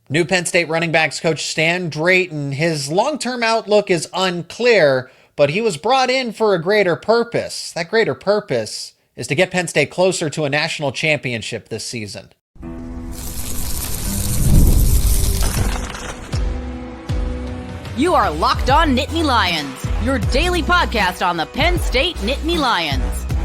New Penn State running backs coach Stan Drayton, his long-term outlook is unclear, but he was brought in for a greater purpose. That greater purpose is to get Penn State closer to a national championship this season. You are Locked On Nittany Lions, your daily podcast on the Penn State Nittany Lions.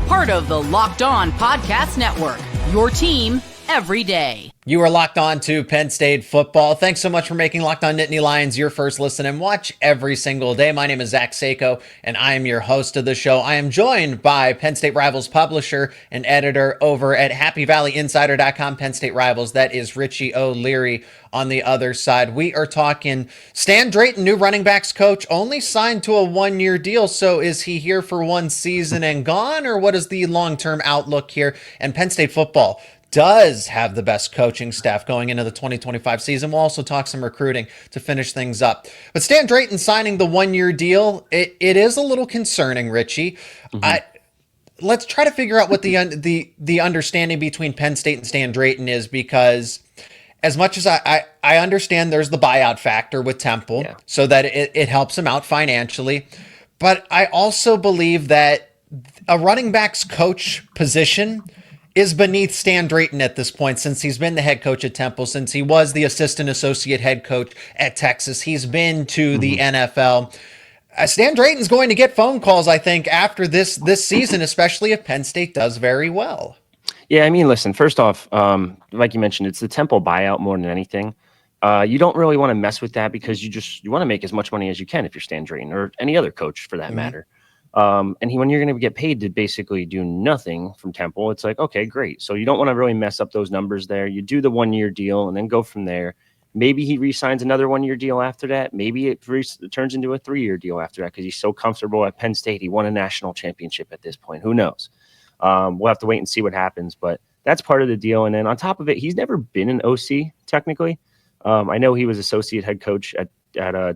Part of the Locked On Podcast Network, your team every day. You are locked on to Penn State football. Thanks so much for making Locked On Nittany Lions your first listen and watch every single day. My name is Zach Seyko, and I am your host of the show. I am joined by Penn State Rivals publisher and editor over at HappyValleyInsider.com, Penn State Rivals. That is Richie O'Leary on the other side. We are talking Stan Drayton, new running backs coach, only signed to a one-year deal. So is he here for one season and gone, or what is the long-term outlook here? And Penn State football does have the best coaching staff going into the 2025 season. We'll also talk some recruiting to finish things up. But Stan Drayton signing the one-year deal, it is a little concerning, Richie. Let's try to figure out what the understanding between Penn State and Stan Drayton is, because as much as I understand there's the buyout factor with Temple, so that it helps him out financially, but I also believe that a running backs coach position is beneath Stan Drayton at this point, since he's been the head coach at Temple, since he was the assistant associate head coach at Texas. He's been to the NFL. Stan Drayton's going to get phone calls, I think, after this season, especially if Penn State does very well. Yeah, I mean, listen, first off, like you mentioned, it's the Temple buyout more than anything. You don't really want to mess with that, because you want to make as much money as you can if you're Stan Drayton, or any other coach for that matter. And when you're going to get paid to basically do nothing from Temple, it's like, okay, great. So you don't want to really mess up those numbers there. You do the 1-year deal and then go from there. Maybe he re-signs another 1-year deal after that. Maybe it turns into a 3-year deal after that, because he's so comfortable at Penn State. He won a national championship at this point. Who knows? We'll have to wait and see what happens, but that's part of the deal. And then on top of it, he's never been an OC technically. I know he was associate head coach at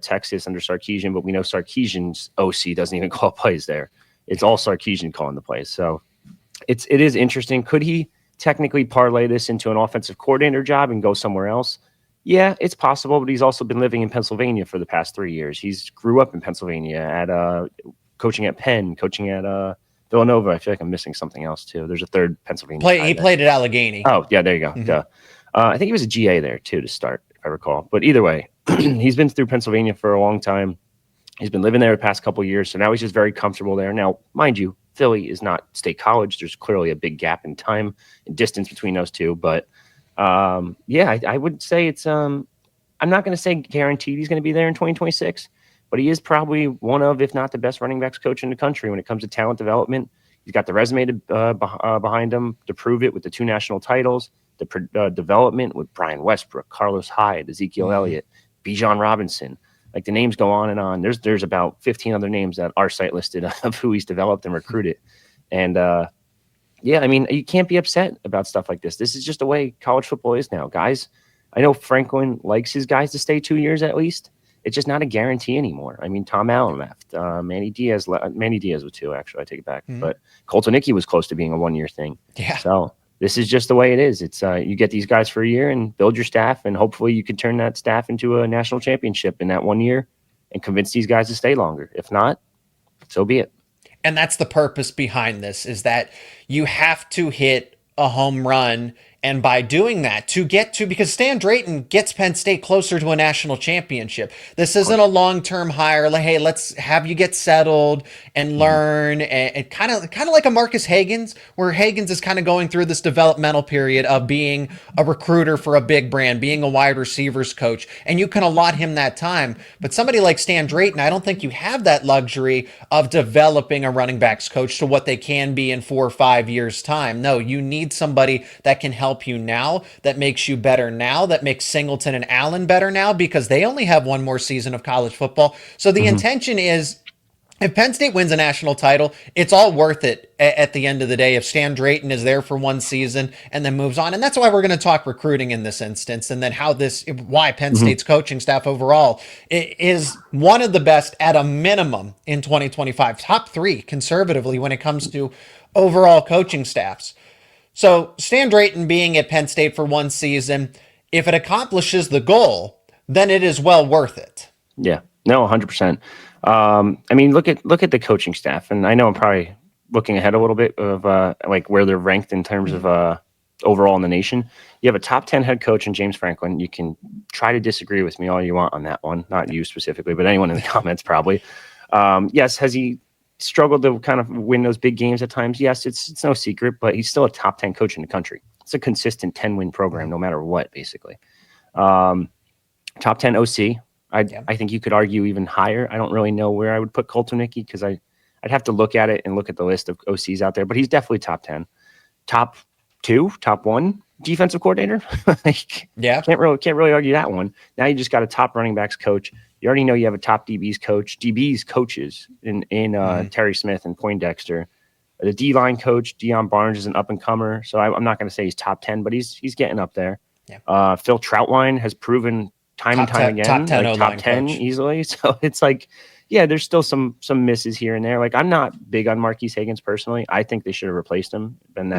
Texas under Sarkisian, but we know Sarkisian's OC doesn't even call plays there. It's all Sarkisian calling the plays. So it is interesting. Could he technically parlay this into an offensive coordinator job and go somewhere else? Yeah, it's possible, but he's also been living in Pennsylvania for the past 3 years. He's grew up in Pennsylvania at coaching at Penn, coaching at Villanova. I feel like I'm missing something else too. There's a third Pennsylvania. He played at Allegheny. Oh, yeah, there you go. I think he was a GA there too to start, if I recall. But either way, he's been through Pennsylvania for a long time. He's been living there the past couple of years, so now he's just very comfortable there. Now, mind you, Philly is not State College. There's clearly a big gap in time and distance between those two. But I would say it's I'm not going to say guaranteed he's going to be there in 2026, but he is probably one of, if not the best running backs coach in the country when it comes to talent development. He's got the resume behind him to prove it with the 2 national titles, the development with Brian Westbrook, Carlos Hyde, Ezekiel Elliott, Bijan Robinson. Like, the names go on and on. There's about 15 other names that our site listed of who he's developed and recruited. And I mean, you can't be upset about stuff like this. This is just the way college football is now, guys. I know Franklin likes his guys to stay 2 years at least. It's just not a guarantee anymore. I mean, Tom Allen left. Manny Diaz was 2, actually. I take it back. But Colton Hickey was close to being a 1-year thing. Yeah. So this is just the way it is. It's you get these guys for a year and build your staff, and hopefully you can turn that staff into a national championship in that 1 year and convince these guys to stay longer. If not, so be it. And that's the purpose behind this, is that you have to hit a home run. And by doing that, because Stan Drayton gets Penn State closer to a national championship. This isn't a long-term hire. Like, hey, let's have you get settled and learn. And kind of like a Marcus Hagans, where Hagans is kind of going through this developmental period of being a recruiter for a big brand, being a wide receivers coach. And you can allot him that time. But somebody like Stan Drayton, I don't think you have that luxury of developing a running backs coach to what they can be in 4 or 5 years' time. No, you need somebody that can help you now, that makes you better now, that makes Singleton and Allen better now, because they only have 1 more season of college football. So the intention is, if Penn State wins a national title, it's all worth it at the end of the day if Stan Drayton is there for 1 season and then moves on. And that's why we're going to talk recruiting in this instance, and then why Penn State's coaching staff overall is one of the best at a minimum in 2025, top 3 conservatively when it comes to overall coaching staffs. So Stan Drayton being at Penn State for 1 season, if it accomplishes the goal, then it is well worth it. Yeah, no, 100%. I mean, look at the coaching staff, and I know I'm probably looking ahead a little bit of like where they're ranked in terms of overall in the nation. You have a top 10 head coach in James Franklin. You can try to disagree with me all you want on that one, not you specifically, but anyone in the comments probably. Yes, has he struggled to kind of win those big games at times? Yes, it's no secret, but he's still a top 10 coach in the country. It's a consistent 10-win program no matter what, basically. Top 10 OC. I think you could argue even higher. I don't really know where I would put Koltunicky because I'd have to look at it and look at the list of OCs out there, but he's definitely top 10. Top 2, top 1 defensive coordinator. Like, can't really argue that one. Now you just got a top running backs coach. You already know you have a top DBs coaches in Terry Smith and Poindexter. The D-line coach, Deion Barnes, is an up-and-comer, so I'm not going to say he's top 10, but he's getting up there. Yeah. Phil Troutwine has proven time and time again, top 10 coach. Easily. So it's like, yeah, there's still some misses here and there. Like, I'm not big on Marquise Higgins personally. I think they should have replaced him, and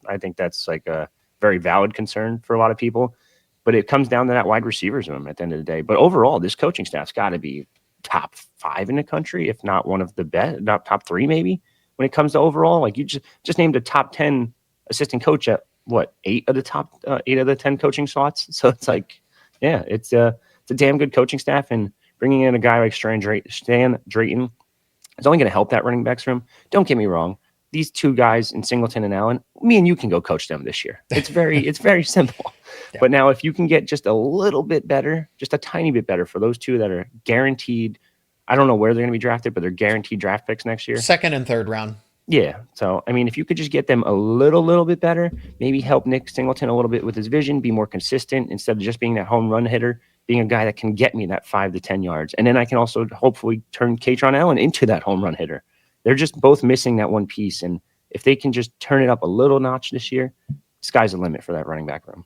I think that's like a very valid concern for a lot of people. But it comes down to that wide receivers room at the end of the day. But overall, this coaching staff's got to be top 5 in the country, if not one of the best, not top 3 maybe. When it comes to overall, like, you just named a top 10 assistant coach at what, 8 of the 10 coaching slots. So it's like, yeah, it's a damn good coaching staff, and bringing in a guy like Stan Drayton is only going to help that running backs room. Don't get me wrong. These two guys in Singleton and Allen, me and you can go coach them this year. It's very simple. Yeah. But now if you can get just a little bit better, just a tiny bit better for those two that are guaranteed, I don't know where they're going to be drafted, but they're guaranteed draft picks next year. 2nd and 3rd round. Yeah. So, I mean, if you could just get them a little bit better, maybe help Nick Singleton a little bit with his vision, be more consistent instead of just being that home run hitter, being a guy that can get me that 5 to 10 yards. And then I can also hopefully turn Katron Allen into that home run hitter. They're just both missing that one piece. And if they can just turn it up a little notch this year, sky's the limit for that running back room.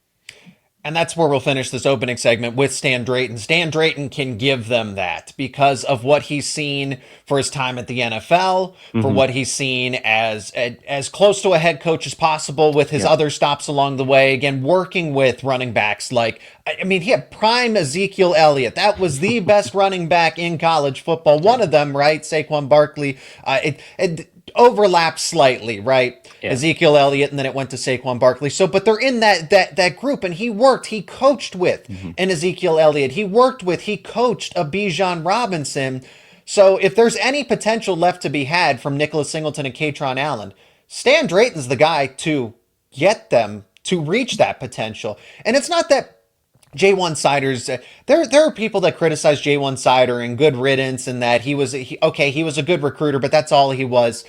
And that's where we'll finish this opening segment with Stan Drayton. Stan Drayton can give them that because of what he's seen for his time at the NFL, for what he's seen as close to a head coach as possible with his other stops along the way. Again, working with running backs like, I mean, he had prime Ezekiel Elliott. That was the best running back in college football. One of them, right? Saquon Barkley. It overlaps slightly, right? Yeah. Ezekiel Elliott, and then it went to Saquon Barkley. So, but they're in that group, and he coached with an Ezekiel Elliott. He coached a Bijan Robinson. So if there's any potential left to be had from Nicholas Singleton and Katron Allen, Stan Drayton's the guy to get them to reach that potential. And it's not that J1 Siders, there are people that criticize J1 Sider and good riddance and that he was a good recruiter, but that's all he was.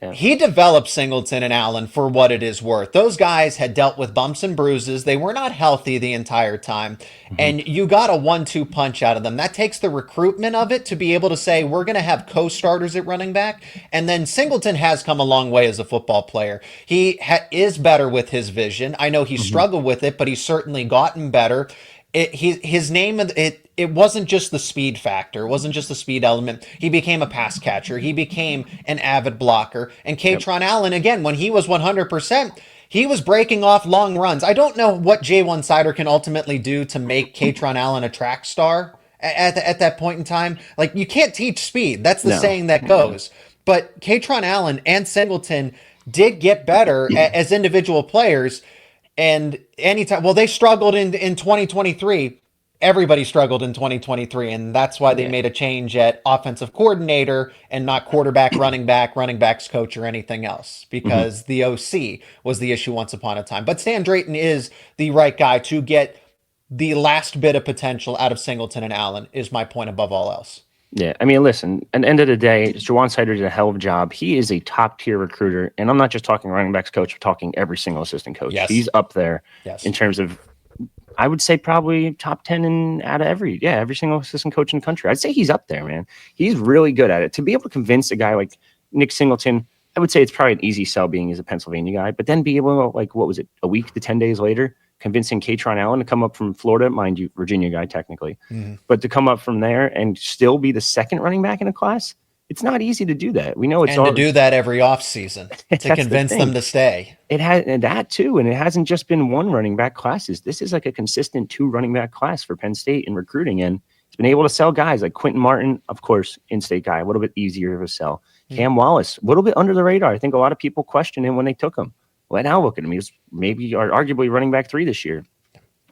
Yeah. He developed Singleton and Allen for what it is worth. Those guys had dealt with bumps and bruises. They were not healthy the entire time. And you got a 1-2 punch out of them. That takes the recruitment of it to be able to say, we're going to have co-starters at running back. And then Singleton has come a long way as a football player. He is better with his vision. I know he struggled with it, but he's certainly gotten better. It wasn't just the speed factor. It wasn't just the speed element. He became a pass catcher. He became an avid blocker. And Katron Allen, again, when he was 100%, he was breaking off long runs. I don't know what J1 Sider can ultimately do to make Katron Allen a track star at that point in time. Like, you can't teach speed. That's the saying that goes. But Katron Allen and Singleton did get better as individual players. And anytime, they struggled in 2023. Everybody struggled in 2023, and that's why they made a change at offensive coordinator and not quarterback, running backs coach, or anything else, because the OC was the issue once upon a time. But Stan Drayton is the right guy to get the last bit of potential out of Singleton and Allen, is my point above all else. Yeah, I mean, listen, at the end of the day, Jawan Sider did a hell of a job. He is a top-tier recruiter, and I'm not just talking running backs coach, I'm talking every single assistant coach. Yes. He's up there in terms of, I would say probably top 10 out of every single assistant coach in the country. I'd say he's up there, man. He's really good at it. To be able to convince a guy like Nick Singleton, I would say it's probably an easy sell being he's a Pennsylvania guy, but then be able to, like, what was it, a week to 10 days later, convincing Katron Allen to come up from Florida, mind you, Virginia guy technically, but to come up from there and still be the second running back in a class It's not easy to do that. We know it's and to do that every offseason to convince them to stay. It has, and that too, and it hasn't just been one running back classes. This is like a consistent 2 running back class for Penn State in recruiting, and it's been able to sell guys like Quentin Martin, of course, in-state guy, a little bit easier of a sell. Cam Wallace, a little bit under the radar. I think a lot of people questioned him when they took him. Well, now look at him. He was maybe or arguably running back 3 this year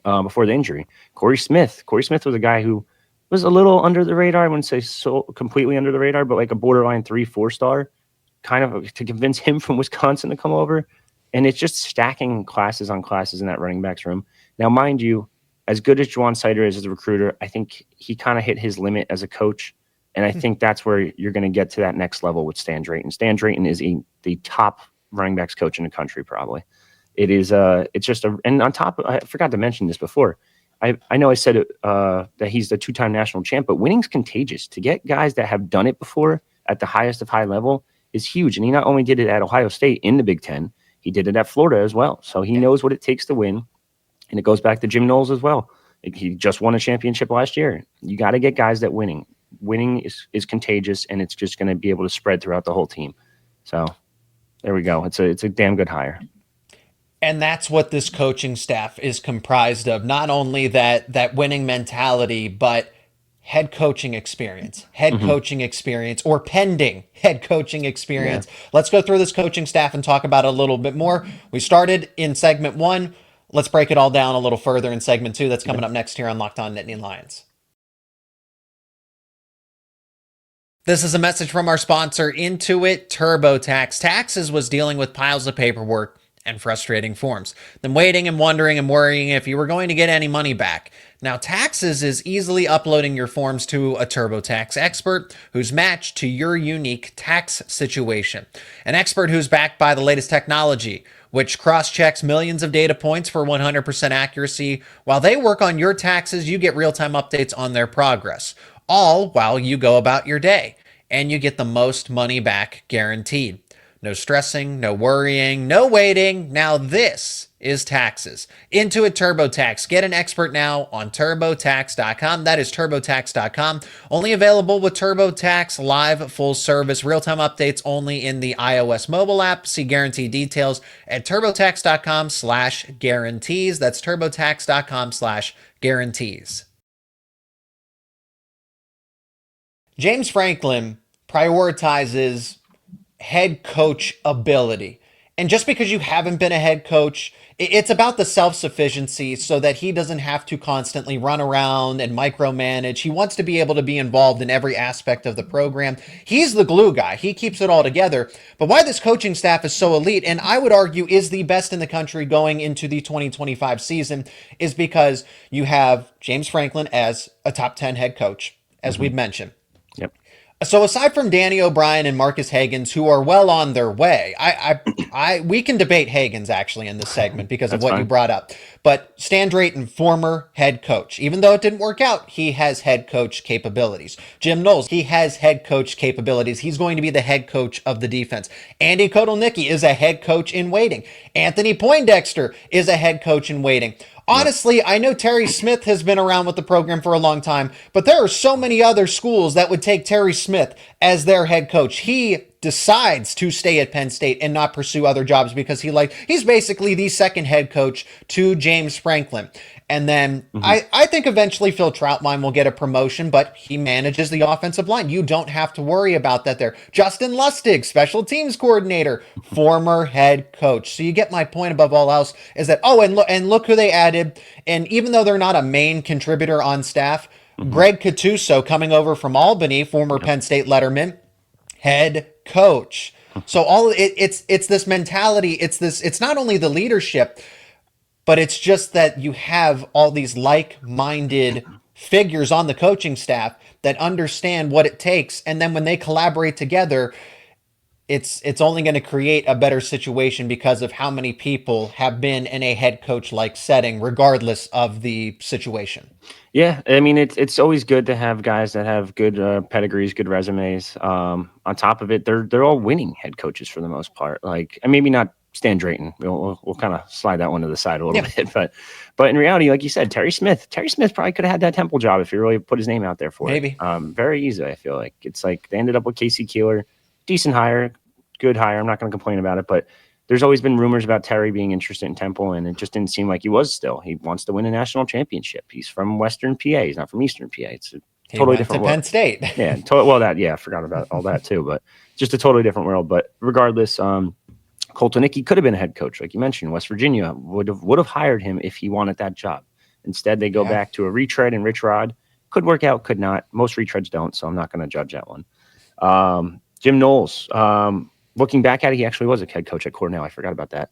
before the injury. Corey Smith was a guy who was a little under the radar. I wouldn't say so completely under the radar, but like a borderline 3-4 star, kind of to convince him from Wisconsin to come over. And it's just stacking classes on classes in that running backs room. Now, mind you, as good as Juwan Sider is as a recruiter, I think he kind of hit his limit as a coach. And I think that's where you're going to get to that next level with Stan Drayton. Stan Drayton is the top running backs coach in the country, probably. It is, it's just and on top of, I forgot to mention this before. I know I said it, that he's the 2-time national champ, but winning's contagious. To get guys that have done it before at the highest of high level is huge. And he not only did it at Ohio State in the Big Ten, he did it at Florida as well. So he knows what it takes to win. And it goes back to Jim Knowles as well. He just won a championship last year. You got to get guys that winning. Winning is contagious, and it's just going to be able to spread throughout the whole team. So there we go. It's a damn good hire. And that's what this coaching staff is comprised of. Not only that winning mentality, but head coaching experience, or pending head coaching experience. Yeah. Let's go through this coaching staff and talk about it a little bit more. We started in segment 1. Let's break it all down a little further in segment 2. That's coming up next here on Locked On Nittany Lions. This is a message from our sponsor, Intuit TurboTax. Taxes was dealing with piles of paperwork and frustrating forms, then waiting and wondering and worrying if you were going to get any money back. Now, Taxes is easily uploading your forms to a TurboTax expert who's matched to your unique tax situation. An expert who's backed by the latest technology, which cross-checks millions of data points for 100% accuracy. While they work on your taxes, you get real-time updates on their progress, all while you go about your day, and you get the most money back guaranteed. No stressing, no worrying, no waiting. Now this is Taxes. Intuit TurboTax. Get an expert now on TurboTax.com. That is TurboTax.com. Only available with TurboTax Live Full Service. Real-time updates only in the iOS mobile app. See guarantee details at TurboTax.com/guarantees. That's TurboTax.com/guarantees. James Franklin prioritizes head coach ability. And just because you haven't been a head coach, it's about the self-sufficiency so that he doesn't have to constantly run around and micromanage. He wants to be able to be involved in every aspect of the program. He's the glue guy. He keeps it all together. But why this coaching staff is so elite, and I would argue is the best in the country going into the 2025 season, is because you have James Franklin as a top 10 head coach, as we've mentioned. Yep. So aside from Danny O'Brien and Marcus Hagans, who are well on their way, we can debate Hagans actually in this segment because of what you brought up. But Stan Drayton, former head coach, even though it didn't work out, he has head coach capabilities. Jim Knowles, he has head coach capabilities. He's going to be the head coach of the defense. Andy Kotelnicki is a head coach in waiting. Anthony Poindexter is a head coach in waiting. Honestly, I know Terry Smith has been around with the program for a long time, but there are so many other schools that would take Terry Smith as their head coach. He decides to stay at Penn State and not pursue other jobs because he's basically the second head coach to James Franklin. And then I think eventually Phil Trautwein will get a promotion, but he manages the offensive line. You don't have to worry about that there. Justin Lustig, special teams coordinator, former head coach. So you get my point above all else is that, and look who they added. And even though they're not a main contributor on staff, Greg Cattuso coming over from Albany, former Penn State letterman, head coach. So it's this mentality. It's not only the leadership, but it's just that you have all these like-minded figures on the coaching staff that understand what it takes. And then when they collaborate together, it's only going to create a better situation because of how many people have been in a head coach-like setting, regardless of the situation. Yeah, I mean, it's always good to have guys that have good pedigrees, good resumes. On top of it, they're all winning head coaches for the most part. Like, and maybe not Stan Drayton. We'll kind of slide that one to the side a little bit, but in reality, like you said, Terry Smith probably could have had that Temple job if he really put his name out there for it. Very easy. I feel like it's like they ended up with Casey Keeler, decent hire, good hire. I'm not going to complain about it, but there's always been rumors about Terry being interested in Temple, and it just didn't seem like he was still. He wants to win a national championship. He's from Western PA. He's not from Eastern PA. It's a totally different world. Penn State. Yeah. I forgot about all that too, but just a totally different world. But regardless, Colton Hickey could have been a head coach. Like you mentioned, West Virginia would have hired him if he wanted that job. Instead, they go back to a retread and Rich Rod. Could work out, could not. Most retreads don't, so I'm not going to judge that one. Jim Knowles, looking back at it, he actually was a head coach at Cornell. I forgot about that.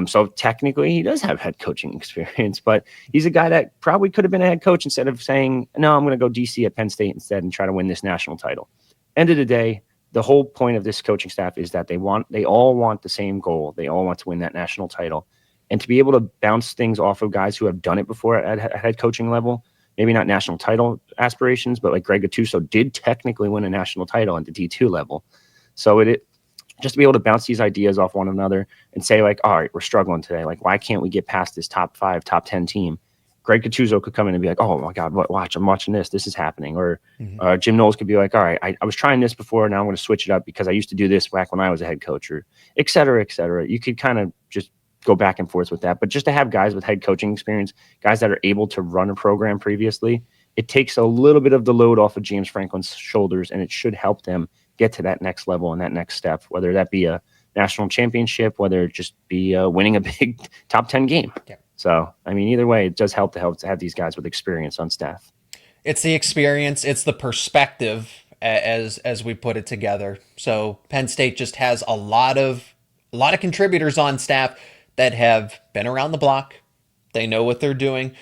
So technically, he does have head coaching experience, but he's a guy that probably could have been a head coach instead of saying, no, I'm going to go DC at Penn State instead and try to win this national title. End of the day, the whole point of this coaching staff is that they all want the same goal. They all want to win that national title. And to be able to bounce things off of guys who have done it before at head coaching level, maybe not national title aspirations, but like Greg Gattuso did technically win a national title at the D2 level. So just to be able to bounce these ideas off one another and say like, all right, we're struggling today. Like, why can't we get past this top 5, top 10 team? Greg Gattuso could come in and be like, oh my God, watch, I'm watching this. This is happening. Or Jim Knowles could be like, all right, I was trying this before. Now I'm going to switch it up because I used to do this back when I was a head coach, or et cetera, et cetera. You could kind of just go back and forth with that. But just to have guys with head coaching experience, guys that are able to run a program previously, it takes a little bit of the load off of James Franklin's shoulders, and it should help them get to that next level and that next step, whether that be a national championship, whether it just be winning a big top 10 game. Yeah. So, I mean, either way, it does help to have these guys with experience on staff. It's the experience. It's the perspective as we put it together. So Penn State just has a lot of contributors on staff that have been around the block. They know what they're doing.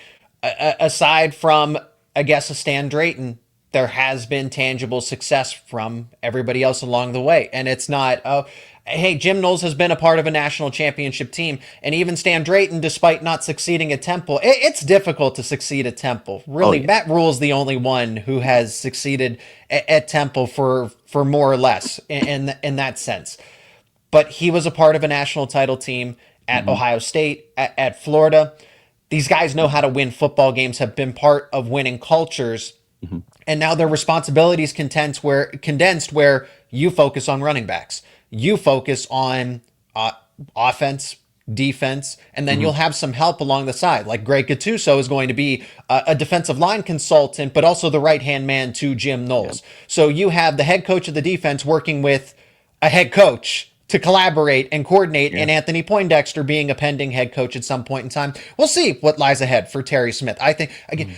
Aside from, I guess, a Stan Drayton, there has been tangible success from everybody else along the way. And it's not, oh, hey, Jim Knowles has been a part of a national championship team. And even Stan Drayton, despite not succeeding at Temple, it's difficult to succeed at Temple. Really, Matt Rule's the only one who has succeeded at Temple for more or less in that sense. But he was a part of a national title team at Ohio State, at Florida. These guys know how to win football games, have been part of winning cultures. And now their responsibilities condensed where you focus on running backs. You focus on offense, defense, and then you'll have some help along the side. Like Greg Gattuso is going to be a defensive line consultant, but also the right-hand man to Jim Knowles. Yeah. So you have the head coach of the defense working with a head coach to collaborate and coordinate, and Anthony Poindexter being a pending head coach at some point in time. We'll see what lies ahead for Terry Smith. I think, again,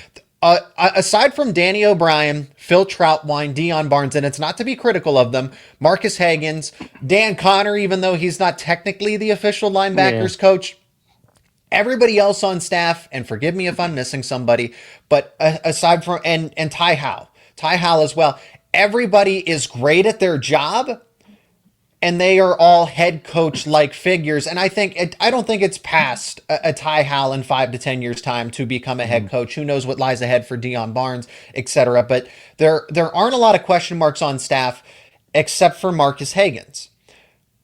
aside from Danny O'Brien, Phil Troutwine, Deion Barnes, and it's not to be critical of them, Marcus Hagans, Dan Connor, even though he's not technically the official linebackers coach, everybody else on staff, and forgive me if I'm missing somebody, but aside from, and Ty Howell as well, everybody is great at their job, and they are all head coach-like figures. And I don't think it's past a Ty Howell in 5 to 10 years' time to become a head coach. Who knows what lies ahead for Deion Barnes, etc. But there aren't a lot of question marks on staff, except for Marcus Hagans.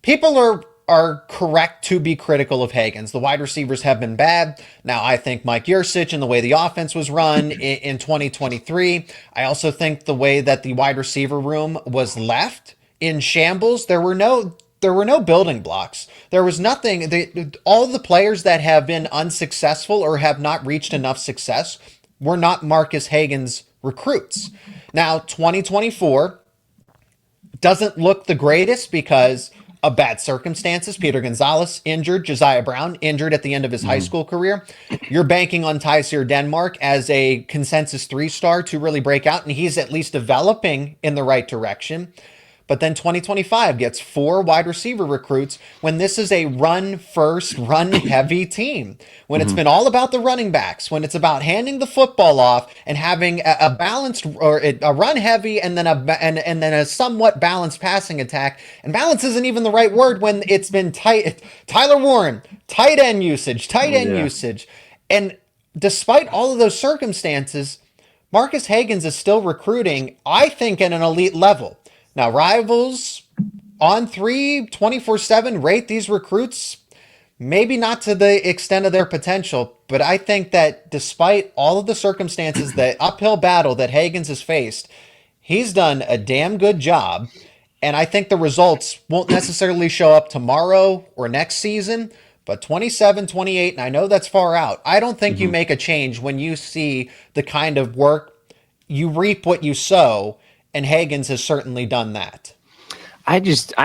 People are correct to be critical of Hagans. The wide receivers have been bad. Now, I think Mike Yurcich and the way the offense was run in 2023. I also think the way that the wide receiver room was left in shambles. There were no building blocks. There was nothing. All the players that have been unsuccessful or have not reached enough success were not Marcus Hagans recruits. Now, 2024 doesn't look the greatest because of bad circumstances. Peter Gonzalez injured, Josiah Brown injured at the end of his high school career. You're banking on Tysier Denmark as a consensus 3-star to really break out, and he's at least developing in the right direction. But then 2025 gets 4 wide receiver recruits when this is a run-first, run-heavy team. When it's been all about the running backs, when it's about handing the football off and having a balanced, or a run-heavy and then a somewhat balanced passing attack. And balance isn't even the right word when it's been tight. Tyler Warren, tight end usage. And despite all of those circumstances, Marcus Hagans is still recruiting, I think, at an elite level. Now, Rivals On3 24/7 rate these recruits Maybe not to the extent of their potential, but I think that despite all of the circumstances, the uphill battle that Hagens has faced, he's done a damn good job. And I think the results won't necessarily show up tomorrow or next season, but 27, 28, and I know that's far out. I don't think you Mhm. make a change when you see the kind of work you reap what you sow, and Hagens has certainly done that. I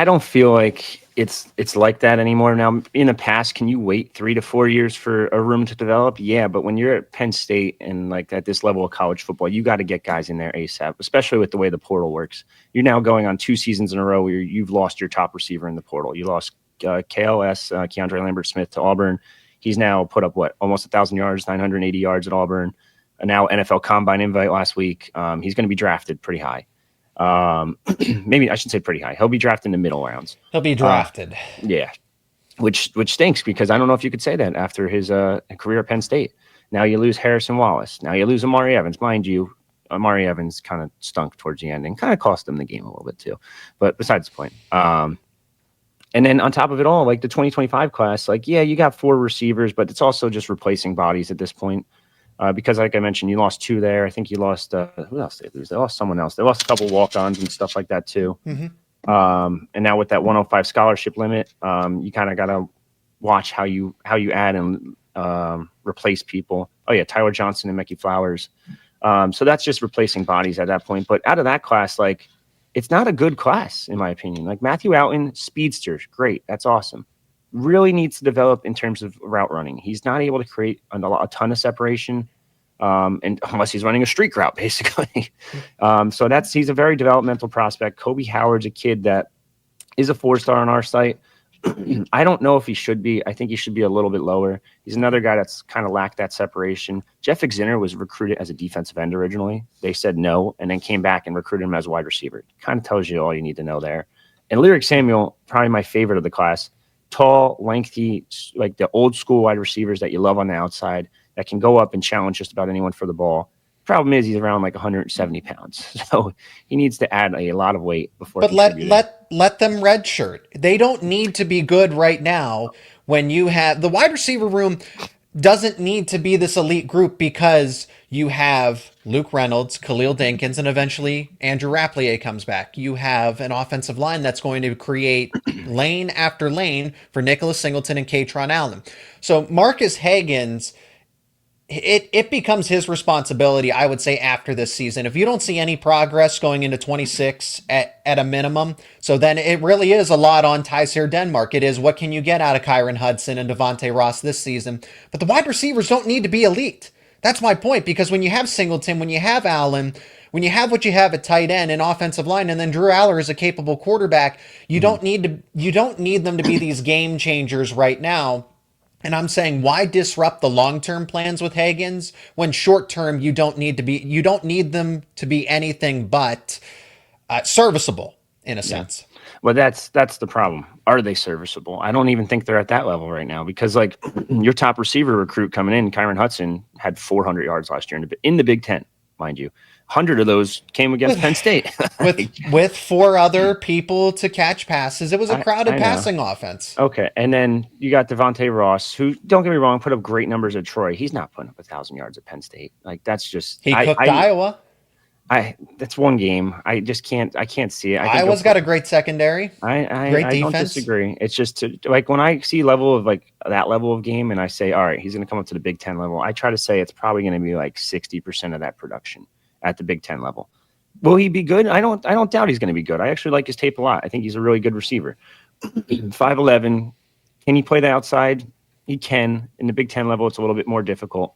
don't feel like it's like that anymore. Now, in the past, can you wait 3 to 4 years for a room to develop? Yeah, but when you're at Penn State and like at this level of college football, you got to get guys in there ASAP, especially with the way the portal works. You're now going on 2 seasons in a row where you've lost your top receiver in the portal. You lost KLS, Keandre Lambert-Smith to Auburn. He's now put up almost 1,000 yards, 980 yards at Auburn. And now NFL Combine invite last week. He's going to be drafted pretty high. Maybe I should say pretty high. He'll be drafted in the middle rounds. He'll be drafted. Yeah, which stinks because I don't know if you could say that after his career at Penn State. Now you lose Harrison Wallace. Now you lose Amari Evans. Mind you, Amari Evans kind of stunk towards the end and kind of cost him the game a little bit too. But besides the point. And then on top of it all, like the 2025 class, like, yeah, you got 4 receivers, but it's also just replacing bodies at this point. Because like I mentioned, you lost 2 there. I think you lost, who else did they lose? They lost someone else. They lost a couple walk-ons and stuff like that too. Mm-hmm. And now with that 105 scholarship limit, you kind of got to watch how you add and replace people. Oh yeah, Tyler Johnson and Mickey Flowers. So that's just replacing bodies at that point. But out of that class, like, it's not a good class in my opinion. Like Matthew Alton, speedsters, great, that's awesome. Really needs to develop in terms of route running. He's not able to create a ton of separation, and unless he's running a streak route, basically. So he's a very developmental prospect. Kobe Howard's a kid that is a 4-star on our site. I don't know if he should be. I think he should be a little bit lower. He's another guy that's kind of lacked that separation. Jeff Exiner was recruited as a defensive end originally. They said no, and then came back and recruited him as a wide receiver. Kind of tells you all you need to know there. And Lyric Samuel, probably my favorite of the class. Tall, lengthy, like the old school wide receivers that you love on the outside that can go up and challenge just about anyone for the ball. Problem is he's around like 170 pounds, so he needs to add a lot of weight before. But let them redshirt. They don't need to be good right now. When you have the wide receiver room, doesn't need to be this elite group because you have Luke Reynolds, Khalil Dinkins, and eventually Andrew Rapplier comes back. You have an offensive line that's going to create lane after lane for Nicholas Singleton and Katron Allen. So Marcus Hagens, it becomes his responsibility, I would say, after this season. If you don't see any progress going into 26 at a minimum, so then it really is a lot on Tyser Denmark. It is, what can you get out of Kyron Hudson and Devontae Ross this season? But the wide receivers don't need to be elite. That's my point, because when you have Singleton, when you have Allen, when you have what you have at tight end and offensive line, and then Drew Aller is a capable quarterback, you don't need them to be these game changers right now. And I'm saying, why disrupt the long-term plans with Hagens when short-term you don't need them to be anything but serviceable in a sense. Well, that's the problem. Are they serviceable? I don't even think they're at that level right now because, like, your top receiver recruit coming in, Kyron Hudson, had 400 yards last year in the Big Ten, mind you. 100 of those came against Penn State. with 4 other people to catch passes. It was a crowded passing offense. Okay, and then you got Devontae Ross, who, don't get me wrong, put up great numbers at Troy. He's not putting up 1,000 yards at Penn State. Like, that's just... He cooked Iowa. That's one game. I just can't see it. Iowa's got a great secondary. Great defense. I don't disagree. It's just like when I see that level of game and I say, all right, he's going to come up to the Big Ten level. I try to say it's probably going to be like 60% of that production at the Big Ten level. Will he be good? I don't doubt he's going to be good. I actually like his tape a lot. I think he's a really good receiver. 5'11". Can he play the outside? He can. In the Big Ten level, it's a little bit more difficult.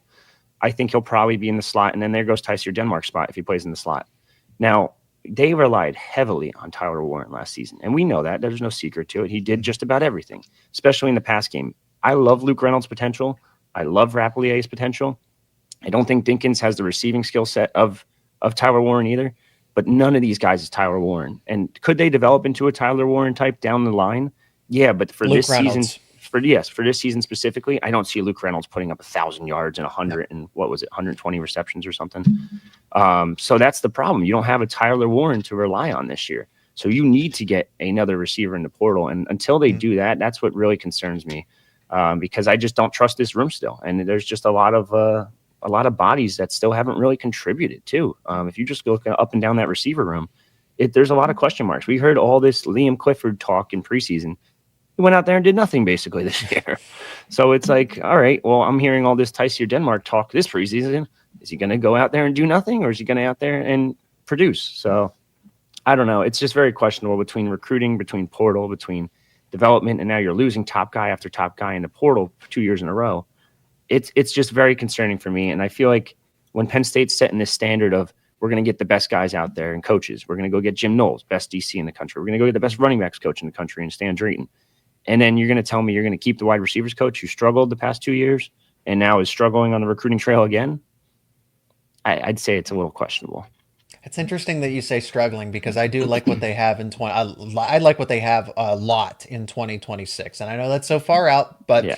I think he'll probably be in the slot, and then there goes Tyser Denmark's spot if he plays in the slot. Now, they relied heavily on Tyler Warren last season, and we know that. There's no secret to it. He did just about everything, especially in the pass game. I love Luke Reynolds' potential. I love Rapplier's potential. I don't think Dinkins has the receiving skill set of Tyler Warren either, but none of these guys is Tyler Warren. And could they develop into a Tyler Warren type down the line? Yeah, but for this season... For this season specifically, I don't see Luke Reynolds putting up 1,000 yards and 120 receptions or something. So that's the problem. You don't have a Tyler Warren to rely on this year. So you need to get another receiver in the portal. And until they do that, that's what really concerns me. because I just don't trust this room still. And there's just a lot of bodies that still haven't really contributed too. If you just go up and down that receiver room, there's a lot of question marks. We heard all this Liam Clifford talk in preseason. He went out there and did nothing basically this year. So it's like, all right, well, I'm hearing all this Tysier Denmark talk this preseason. Is he going to go out there and do nothing, or is he going to out there and produce? So I don't know. It's just very questionable between recruiting, between portal, between development, and now you're losing top guy after top guy in the portal for 2 years in a row. It's just very concerning for me. And I feel like when Penn State's setting this standard of we're going to get the best guys out there and coaches, we're going to go get Jim Knowles, best DC in the country. We're going to go get the best running backs coach in the country and Stan Drayton. And then you're going to tell me you're going to keep the wide receivers coach who struggled the past 2 years and now is struggling on the recruiting trail again. I'd say it's a little questionable. It's interesting that you say struggling, because I do like what they have in I like what they have a lot in 2026, and I know that's so far out, but Yeah.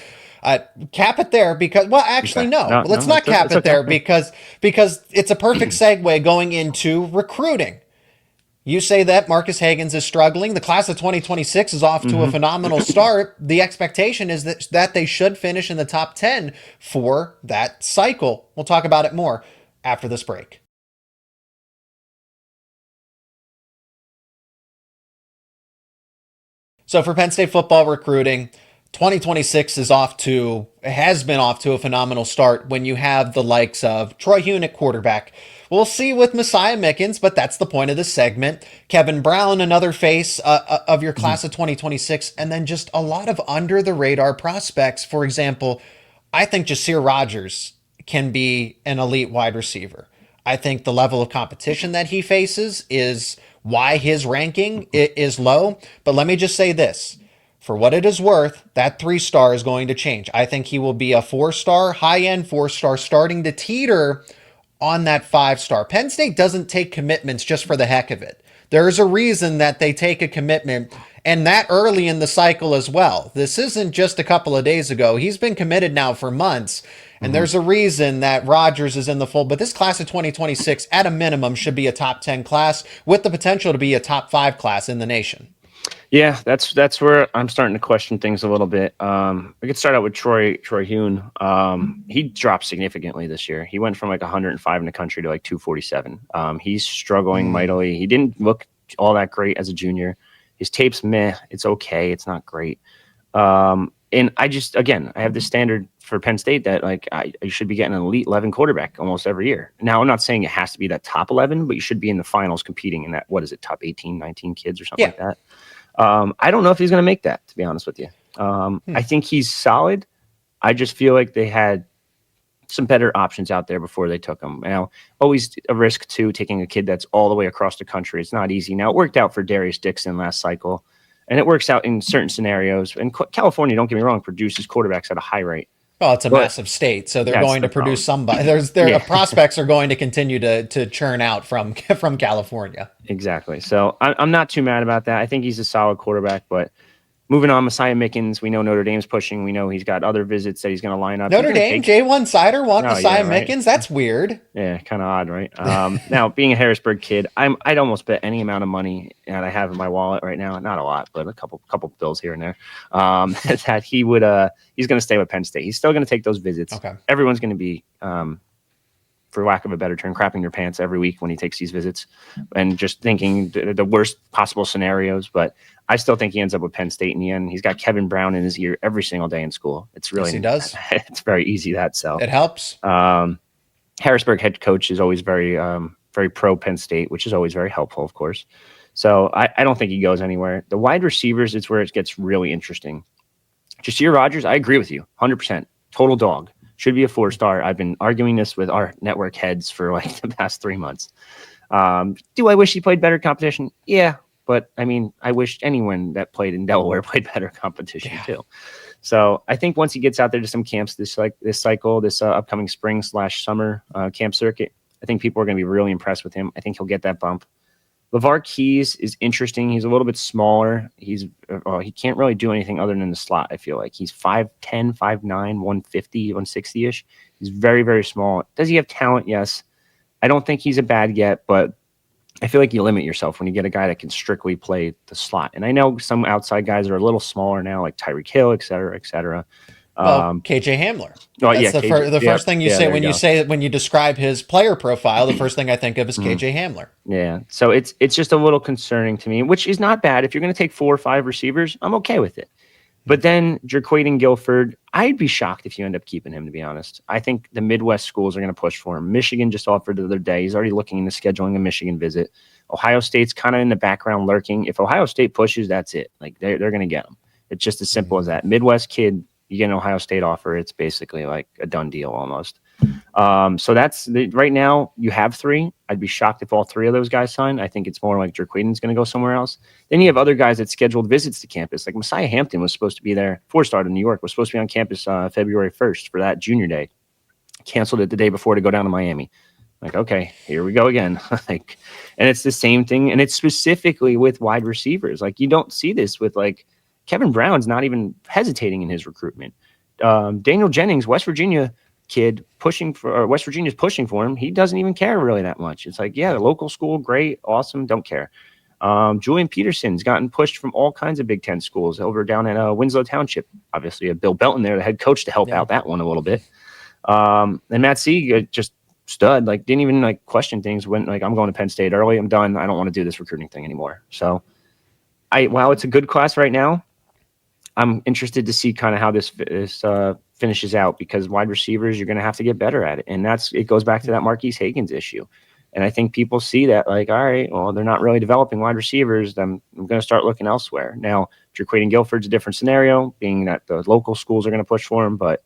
Cap it there because, well, actually, no, let's not cap it there because it's a perfect segue going into recruiting. You say that Marcus Hagans is struggling. The class of 2026 is off to a phenomenal start. The expectation is that they should finish in the top 10 for that cycle. We'll talk about it more after this break. So for Penn State football recruiting, 2026 has been off to a phenomenal start when you have the likes of Troy Hune at quarterback. We'll see with Messiah Mickens, but that's the point of this segment. Kevin Brown, another face of your class of 2026, and then just a lot of under-the-radar prospects. For example, I think Jasir Rogers can be an elite wide receiver. I think the level of competition that he faces is why his ranking is low. But let me just say this. For what it is worth, that 3-star is going to change. I think he will be a 4-star, high-end 4-star, starting to teeter on that 5-star. Penn State doesn't take commitments just for the heck of it. There's a reason that they take a commitment, and that early in the cycle as well. This isn't just a couple of days ago. He's been committed now for months, and there's a reason that Rodgers is in the fold. But this class of 2026, at a minimum, should be a top 10 class with the potential to be a top 5 class in the nation. Yeah, that's where I'm starting to question things a little bit. We could start out with Troy Hune. He dropped significantly this year. He went from like 105 in the country to like 247. He's struggling mightily. He didn't look all that great as a junior. His tape's meh. It's okay. It's not great. And I have this standard for Penn State that like I should be getting an elite 11 quarterback almost every year. Now, I'm not saying it has to be that top 11, but you should be in the finals competing in that, what is it, top 18, 19 kids or something like that. I don't know if he's going to make that, to be honest with you. I think he's solid. I just feel like they had some better options out there before they took him. Now, always a risk too, taking a kid that's all the way across the country. It's not easy. Now, it worked out for Darius Dixon last cycle, and it works out in certain scenarios. And California, don't get me wrong, produces quarterbacks at a high rate. Well, it's a massive state, so they're going to produce somebody. Prospects are going to continue to churn out from California. Exactly. So I'm not too mad about that. I think he's a solid quarterback. But moving on, Messiah Mickens, we know Notre Dame's pushing. We know he's got other visits that he's going to line up. Notre Dame, J1 Cider want Messiah Mickens? That's weird. Yeah, kind of odd, right? Now, being a Harrisburg kid, I'd almost bet any amount of money that I have in my wallet right now, not a lot, but a couple bills here and there, that he would he's going to stay with Penn State. He's still going to take those visits. Okay. Everyone's going to be, for lack of a better term, crapping their pants every week when he takes these visits and just thinking the worst possible scenarios. But I still think he ends up with Penn State in the end. He's got Kevin Brown in his ear every single day in school. It's really, yes, he does. It's very easy that sell. It helps. Harrisburg head coach is always very pro Penn State, which is always very helpful, of course. So I don't think he goes anywhere. The wide receivers, it's where it gets really interesting. Jasir Rogers, I agree with you, 100%. Total dog. Should be a 4-star. I've been arguing this with our network heads for like the past 3 months. Do I wish he played better competition? Yeah, but I mean, I wish anyone that played in Delaware played better competition too. So I think once he gets out there to some camps this upcoming spring/summer camp circuit, I think people are going to be really impressed with him. I think he'll get that bump. LeVar Keys is interesting. He's a little bit smaller. He can't really do anything other than the slot, I feel like. He's 5'10", 5'9", 150, 160-ish. He's very, very small. Does he have talent? Yes. I don't think he's a bad get, but I feel like you limit yourself when you get a guy that can strictly play the slot. And I know some outside guys are a little smaller now, like Tyreek Hill, et cetera, et cetera. Well, KJ Hamler. Oh, That's yeah, the first thing you say when you describe his player profile. The first thing I think of is KJ Hamler. Yeah, so it's just a little concerning to me, which is not bad. If you're going to take 4 or 5 receivers, I'm okay with it. But then Jaquaden Guilford, I'd be shocked if you end up keeping him, to be honest. I think the Midwest schools are going to push for him. Michigan just offered the other day. He's already looking into scheduling a Michigan visit. Ohio State's kind of in the background lurking. If Ohio State pushes, that's it. Like they're going to get him. It's just as simple as that. Midwest kid, you get an Ohio State offer, it's basically like a done deal almost. So that's right now you have 3. I'd be shocked if all 3 of those guys sign. I think it's more like Jaquaden's going to go somewhere else. Then you have other guys that scheduled visits to campus. Like Messiah Hampton was supposed to be there. 4-star to New York was supposed to be on campus February 1st for that junior day. Canceled it the day before to go down to Miami. Like, okay, here we go again. And it's the same thing. And it's specifically with wide receivers. Like you don't see this with like Kevin Brown's not even hesitating in his recruitment. Daniel Jennings, West Virginia kid West Virginia's pushing for him. He doesn't even care really that much. It's like, yeah, the local school, great, awesome, don't care. Julian Peterson's gotten pushed from all kinds of Big Ten schools over down at Winslow Township. Obviously, Bill Belton there, the head coach, to help out that one a little bit. And Matt Sieg just stud, like didn't even like question things. Went like, I'm going to Penn State early. I'm done. I don't want to do this recruiting thing anymore. So while it's a good class right now, I'm interested to see kind of how this finishes out, because wide receivers, you're going to have to get better at it. And it goes back to that Marquise Higgins issue. And I think people see that like, all right, well, they're not really developing wide receivers. I'm going to start looking elsewhere. Now, Jaquaden Guilford's a different scenario, being that the local schools are going to push for him, but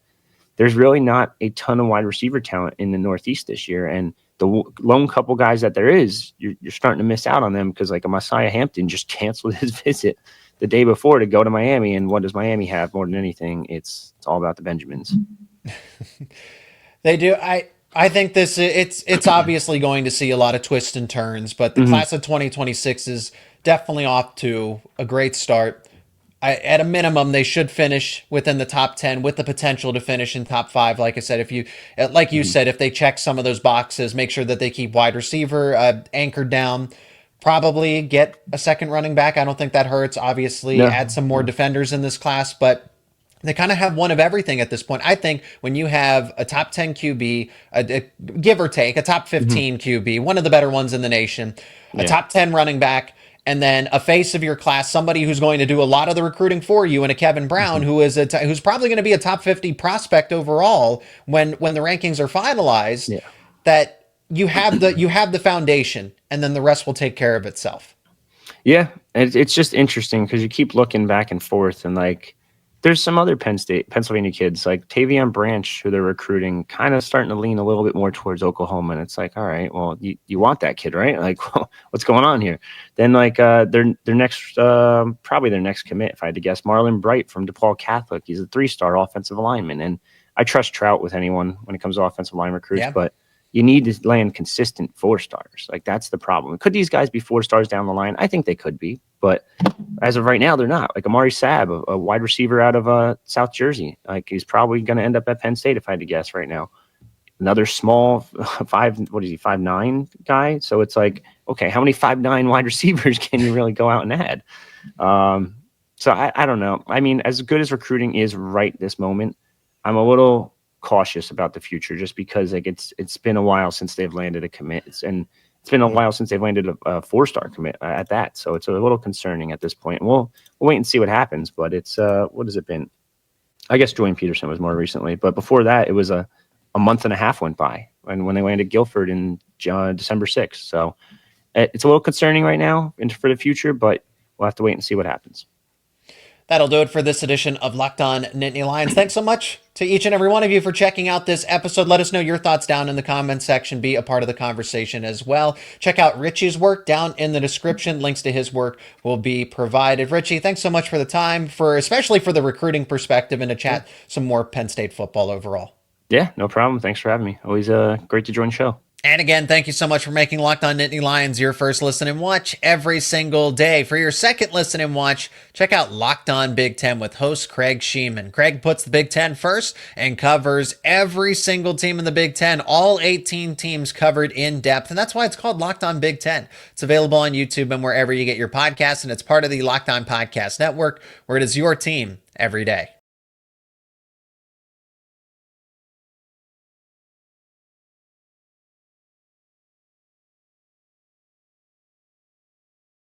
there's really not a ton of wide receiver talent in the Northeast this year. And the lone couple guys that there is, you're starting to miss out on them, because like a Messiah Hampton just canceled his visit the day before to go to Miami. And what does Miami have more than anything? It's all about the Benjamins. They do. I think it's obviously going to see a lot of twists and turns, but the class of 2026 is definitely off to a great start. At a minimum, they should finish within the top 10 with the potential to finish in top 5. Like I said, if you said, if they check some of those boxes, make sure that they keep wide receiver anchored down, probably get a second running back. I don't think that hurts. Obviously, add some more defenders in this class, but they kind of have one of everything at this point. I think when you have a top 10 QB, give or take, a top 15 QB, one of the better ones in the nation, a top 10 running back, and then a face of your class, somebody who's going to do a lot of the recruiting for you, and a Kevin Brown who's probably going to be a top 50 prospect overall when the rankings are finalized, that you have the foundation, and then the rest will take care of itself. Yeah, it's just interesting because you keep looking back and forth, and like there's some other Pennsylvania kids like Tavion Branch who they're recruiting, kind of starting to lean a little bit more towards Oklahoma. And it's like, all right, well, you want that kid, right? Like, well, what's going on here? Then like their next probably their next commit, if I had to guess, Marlon Bright from DePaul Catholic. He's a 3-star offensive lineman, and I trust Trout with anyone when it comes to offensive line recruits, but you need to land consistent 4-stars. Like that's the problem. Could these guys be 4-stars down the line? I think they could be, but as of right now, they're not. Like Amari Saab, a wide receiver out of South Jersey, like he's probably going to end up at Penn State if I had to guess right now. Another small 5'9" guy. So it's like, okay, how many 5'9" wide receivers can you really go out and add? So I don't know. I mean, as good as recruiting is right this moment, I'm a little cautious about the future, just because like it's been a while since they've landed a commit, and it's been a while since they've landed a 4-star commit at that. So it's a little concerning at this point. We'll wait and see what happens. But it's what has it been? I guess Julian Peterson was more recently, but before that, it was a month and a half went by when they landed Guilford in December 6th. So it's a little concerning right now for the future, but we'll have to wait and see what happens. That'll do it for this edition of Locked On Nittany Lions. Thanks so much to each and every one of you for checking out this episode. Let us know your thoughts down in the comments section. Be a part of the conversation as well. Check out Richie's work down in the description. Links to his work will be provided. Richie, thanks so much for the time, especially for the recruiting perspective, and to chat some more Penn State football overall. Yeah, no problem. Thanks for having me. Always great to join the show. And again, thank you so much for making Locked On Nittany Lions your first listen and watch every single day. For your second listen and watch, check out Locked On Big Ten with host Craig Sheeman. Craig puts the Big Ten first and covers every single team in the Big Ten, all 18 teams covered in depth. And that's why it's called Locked On Big Ten. It's available on YouTube and wherever you get your podcasts, and it's part of the Locked On Podcast Network, where it is your team every day.